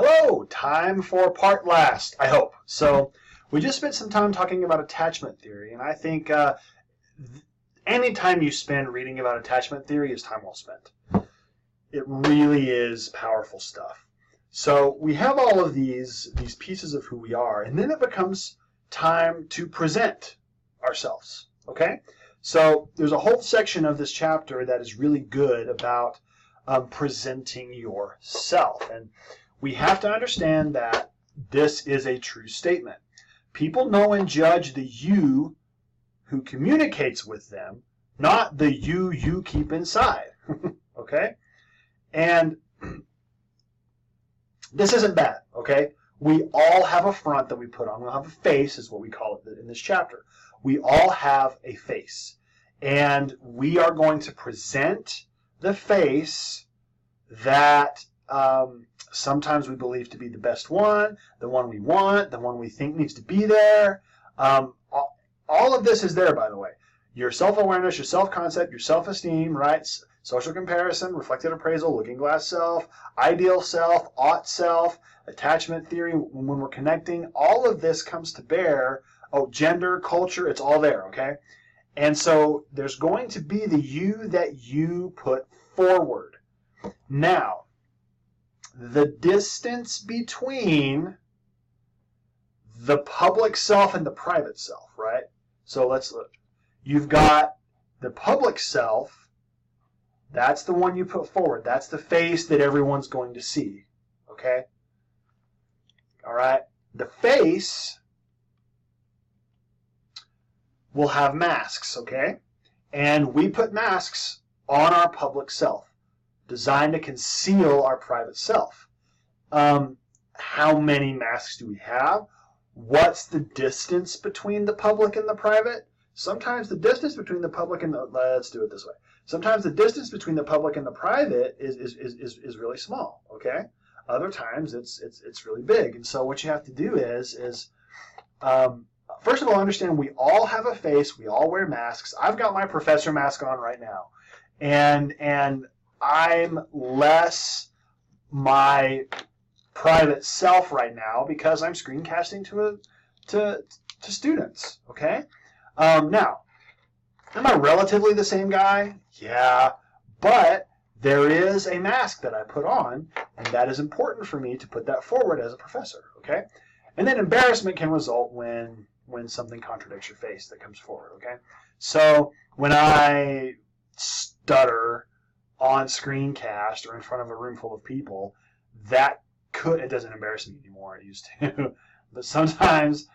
Hello, time for part last, I hope. So we just spent some time talking about attachment theory, and I think any time you spend reading about attachment theory is time well spent. It really is powerful stuff. So we have all of these pieces of who we are, and then it becomes time to present ourselves, okay? So there's a whole section of this chapter that is really good about presenting yourself. And we have to understand that this is a true statement. People know and judge the you who communicates with them, not the you keep inside. Okay? And this isn't bad, okay? We all have a front that we put on. We'll have a face, is what we call it in this chapter. We all have a face. And we are going to present the face that sometimes we believe to be the best one, the one we want, the one we think needs to be there. All of this is there, by the way. Your self-awareness, your self-concept, your self-esteem, right? Social comparison, reflected appraisal, looking glass self, ideal self, ought self, attachment theory, when we're connecting, all of this comes to bear. Oh, gender, culture, it's all there, okay? And so there's going to be the you that you put forward. Now, the distance between the public self and the private self, right? So let's look. You've got the public self. That's the one you put forward. That's the face that everyone's going to see, okay? All right? The face will have masks, okay? And we put masks on our public self, designed to conceal our private self. How many masks do we have? What's the distance between the public and the private? Sometimes the distance between the public and the, let's do it this way. Sometimes the distance between the public and the private is really small, okay? Other times it's really big. And so what you have to do is first of all, understand we all have a face, we all wear masks. I've got my professor mask on right now. And I'm less my private self right now because I'm screencasting to students, okay? Now, am I relatively the same guy? Yeah, but there is a mask that I put on, and that is important for me to put that forward as a professor, okay? And then embarrassment can result when something contradicts your face that comes forward, okay? So when I stutter on screencast or in front of a room full of people, it doesn't embarrass me anymore. It used to. But sometimes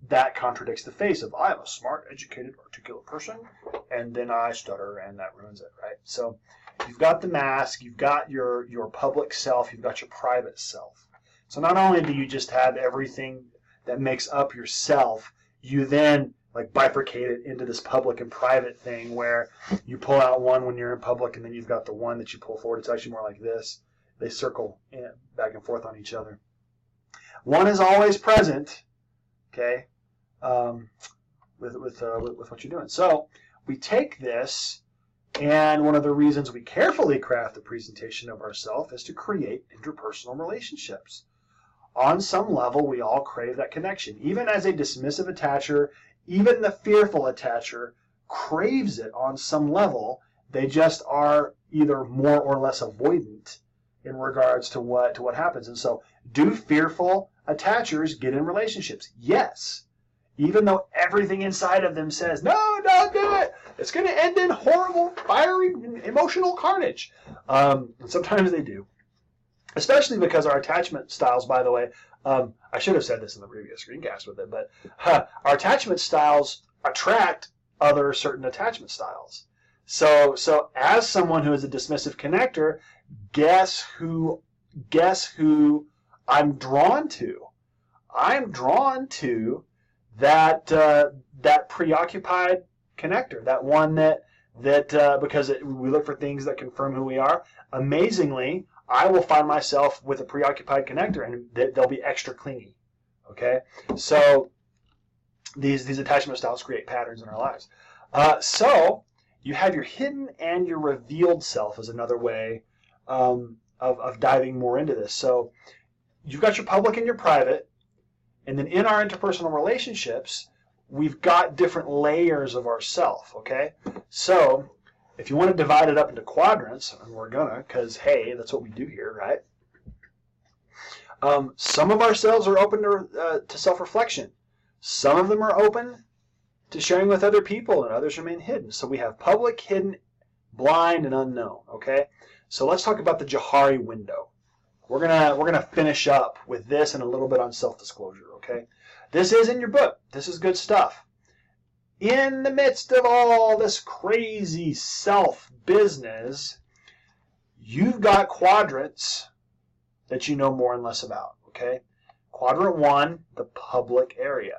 that contradicts the face of I'm a smart, educated, articulate person, and then I stutter, and that ruins it, right? So you've got the mask, you've got your public self, you've got your private self. So not only do you just have everything that makes up yourself, you then like bifurcate it into this public and private thing where you pull out one when you're in public, and then you've got the one that you pull forward. It's actually more like this. They circle back and forth on each other. One is always present, okay, with what you're doing. So we take this, and one of the reasons we carefully craft the presentation of ourselves is to create interpersonal relationships. On some level, we all crave that connection. Even as a dismissive attacher, even the fearful attacher craves it on some level. They just are either more or less avoidant in regards to what happens. And so, do fearful attachers get in relationships? Yes. Even though everything inside of them says, no, don't do it. It's going to end in horrible, fiery, emotional carnage. And sometimes they do. Especially because our attachment styles, by the way, I should have said this in the previous screencast with it, but our attachment styles attract other certain attachment styles. So as someone who is a dismissive connector, guess who I'm drawn to? I'm drawn to that preoccupied connector, that one that because we look for things that confirm who we are. Amazingly, I will find myself with a preoccupied connector, and they'll be extra clingy. Okay, so these attachment styles create patterns in our lives. So you have your hidden and your revealed self is another way of diving more into this. So you've got your public and your private, and then in our interpersonal relationships, we've got different layers of ourself, okay? So if you want to divide it up into quadrants, and we're gonna, because hey, that's what we do here, right? Some of ourselves are open to self-reflection. Some of them are open to sharing with other people, and others remain hidden. So we have public, hidden, blind, and unknown, okay? So let's talk about the Johari window. We're gonna finish up with this and a little bit on self-disclosure, okay? This is in your book. This is good stuff. In the midst of all this crazy self-business, you've got quadrants that you know more and less about, okay? Quadrant 1, the public area.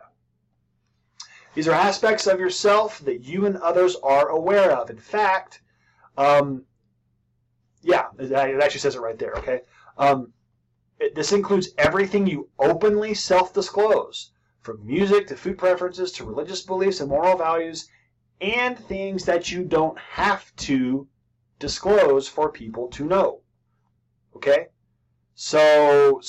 These are aspects of yourself that you and others are aware of. In fact, yeah, it actually says it right there, okay? This includes everything you openly self-disclose, from music to food preferences to religious beliefs and moral values, and things that you don't have to disclose for people to know, okay? So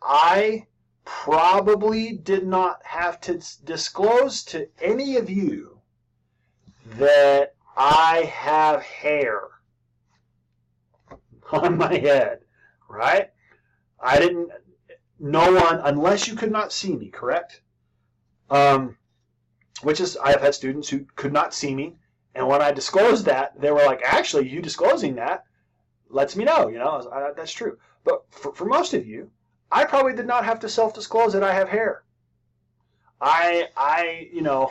I probably did not have to disclose to any of you that I have hair on my head, right? I didn't, no one, unless you could not see me, correct? Which is, I have had students who could not see me, and when I disclosed that, they were like, actually, you disclosing that lets me know, you know, that's true. But for most of you, I probably did not have to self-disclose that I have hair. You know,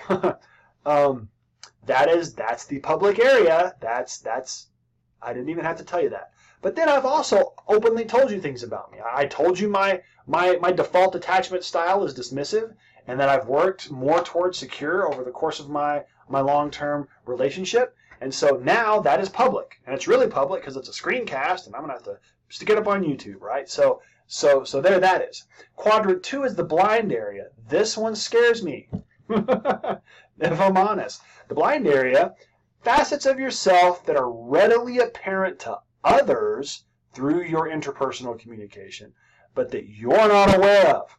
that's the public area. That's, I didn't even have to tell you that. But then I've also openly told you things about me. I told you my default attachment style is dismissive, and that I've worked more towards secure over the course of my long-term relationship. And so now that is public, and it's really public because it's a screencast, and I'm gonna have to stick it up on YouTube, right? So there that is. Quadrant 2 is the blind area. This one scares me, if I'm honest. The blind area, facets of yourself that are readily apparent to others through your interpersonal communication, but that you're not aware of.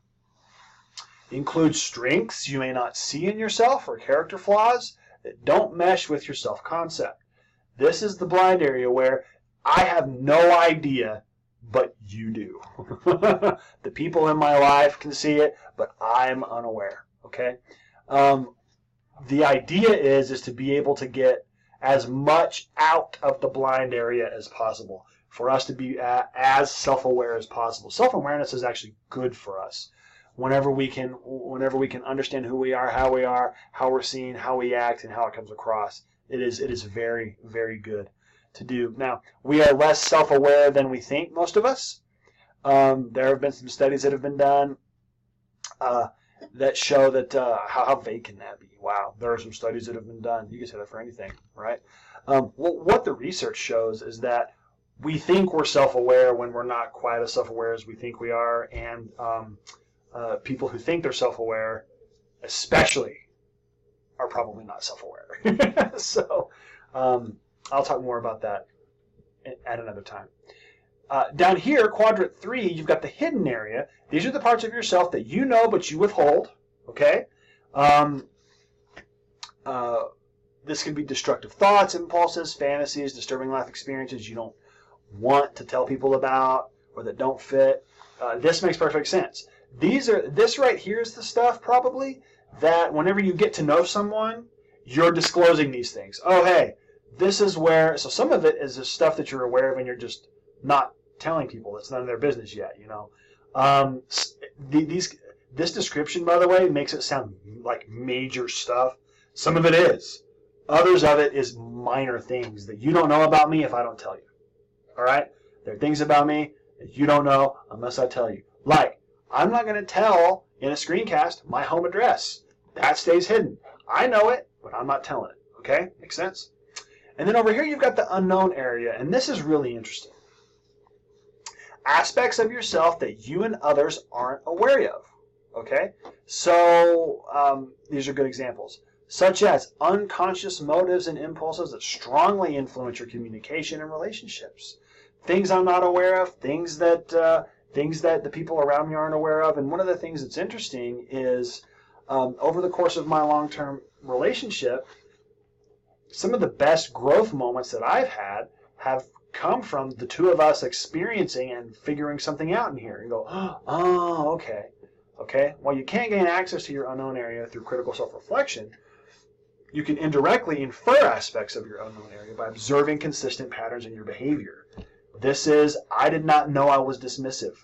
Includes strengths you may not see in yourself or character flaws that don't mesh with your self-concept. This is the blind area where I have no idea, but you do. The people in my life can see it, but I'm unaware, okay? The idea is to be able to get as much out of the blind area as possible, for us to be as self-aware as possible. Self-awareness is actually good for us. Whenever we can understand who we are, how we're seen, how we act, and how it comes across, it is very, very good to do. Now, we are less self-aware than we think, most of us. There have been some studies that have been done that show that how vague can that be? Wow, there are some studies that have been done. You can say that for anything, right? Well, what the research shows is that we think we're self-aware when we're not quite as self-aware as we think we are, and people who think they're self-aware, especially, are probably not self-aware. So I'll talk more about that at another time. Down here, quadrant 3, you've got the hidden area. These are the parts of yourself that you know but you withhold, okay? This can be destructive thoughts, impulses, fantasies, disturbing life experiences you don't want to tell people about or that don't fit. This makes perfect sense. This right here is the stuff probably that whenever you get to know someone, you're disclosing these things. Oh, hey, this is where, so some of it is the stuff that you're aware of and you're just not telling people. It's none of their business yet, you know. This description, by the way, makes it sound like major stuff. Some of it is. Others of it is minor things that you don't know about me if I don't tell you. All right? There are things about me that you don't know unless I tell you. Like, I'm not going to tell in a screencast my home address. That stays hidden. I know it, but I'm not telling it. Okay? Makes sense? And then over here you've got the unknown area, and this is really interesting. Aspects of yourself that you and others aren't aware of. Okay? So these are good examples, such as unconscious motives and impulses that strongly influence your communication and relationships. things I'm not aware of, things that the people around me aren't aware of. And one of the things that's interesting is over the course of my long-term relationship, some of the best growth moments that I've had have come from the two of us experiencing and figuring something out in here and go, oh, okay. Okay, while you can't gain access to your unknown area through critical self-reflection, you can indirectly infer aspects of your unknown area by observing consistent patterns in your behavior. This is, I did not know I was dismissive.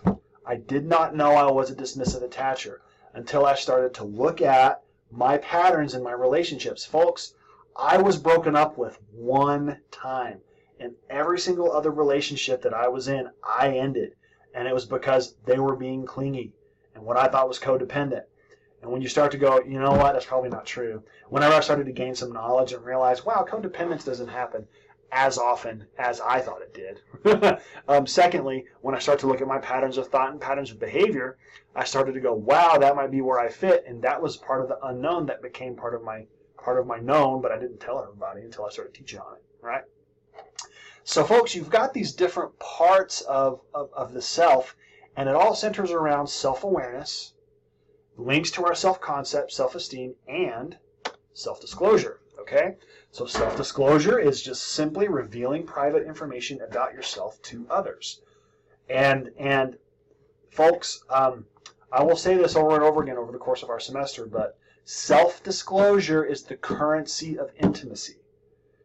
I did not know I was a dismissive attacher until I started to look at my patterns in my relationships. Folks, I was broken up with one time. And every single other relationship that I was in, I ended. And it was because they were being clingy and what I thought was codependent. And when you start to go, you know what, that's probably not true. Whenever I started to gain some knowledge and realize, wow, codependence doesn't happen as often as I thought it did. Secondly, when I start to look at my patterns of thought and patterns of behavior, I started to go, wow, that might be where I fit. And that was part of the unknown that became part of my known, but I didn't tell everybody until I started teaching on it, right? So folks, you've got these different parts of the self, and it all centers around self-awareness, links to our self-concept, self-esteem, and self-disclosure, okay? So self-disclosure is just simply revealing private information about yourself to others. And folks, I will say this over and over again over the course of our semester, but self-disclosure is the currency of intimacy.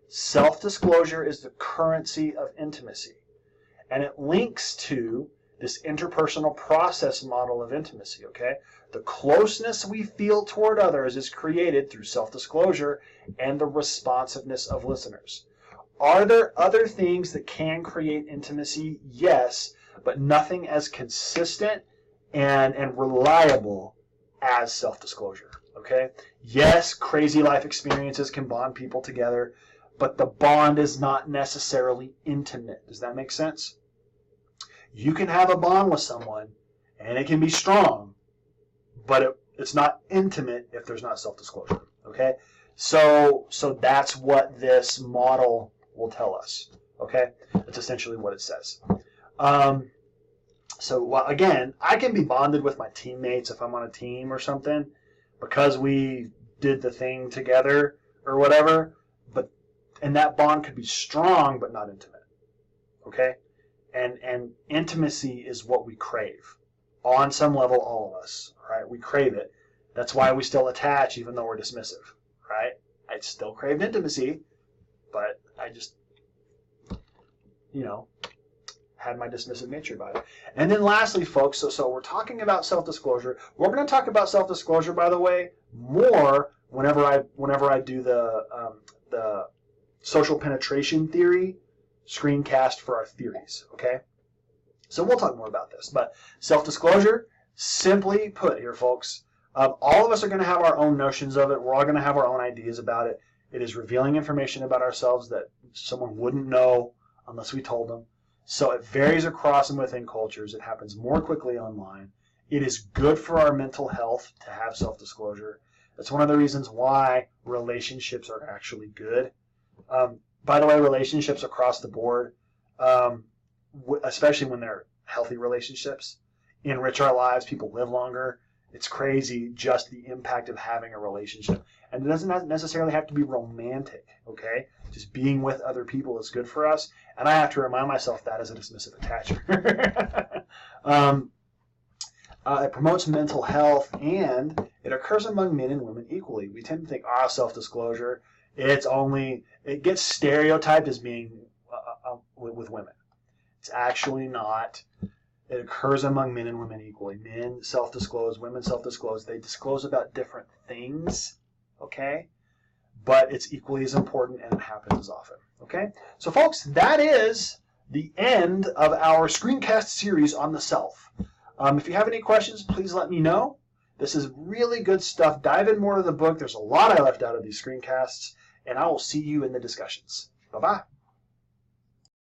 Self-disclosure is the currency of intimacy. And it links to this interpersonal process model of intimacy, okay? The closeness we feel toward others is created through self-disclosure and the responsiveness of listeners. Are there other things that can create intimacy? Yes, but nothing as consistent and reliable as self-disclosure, okay? Yes, crazy life experiences can bond people together, but the bond is not necessarily intimate. Does that make sense? You can have a bond with someone, and it can be strong, but it's not intimate if there's not self-disclosure, okay? So that's what this model will tell us, okay? That's essentially what it says. So again, I can be bonded with my teammates if I'm on a team or something because we did the thing together or whatever, and that bond could be strong but not intimate, okay? And intimacy is what we crave. On some level, all of us, right? We crave it. That's why we still attach even though we're dismissive, right? I still craved intimacy, but I just, had my dismissive nature about it. And then lastly, folks, so we're talking about self-disclosure. We're going to talk about self-disclosure, by the way, more whenever I do the social penetration theory screencast for our theories, okay? So we'll talk more about this. But self-disclosure, simply put here, folks, all of us are going to have our own notions of it. We're all going to have our own ideas about it. It is revealing information about ourselves that someone wouldn't know unless we told them. So it varies across and within cultures. It happens more quickly online. It is good for our mental health to have self-disclosure. That's one of the reasons why relationships are actually good. By the way, relationships across the board, especially when they're healthy relationships, enrich our lives. People live longer. It's crazy just the impact of having a relationship. And it doesn't necessarily have to be romantic, okay? Just being with other people is good for us. And I have to remind myself that as a dismissive attacher. It promotes mental health, and it occurs among men and women equally. We tend to think, self-disclosure, it gets stereotyped as being with women. It's actually not. It occurs among men and women equally. Men self-disclose, women self-disclose. They disclose about different things, okay? But it's equally as important, and it happens as often, okay? So, folks, that is the end of our screencast series on the self. If you have any questions, please let me know. This is really good stuff. Dive in more to the book. There's a lot I left out of these screencasts, and I will see you in the discussions. Bye-bye.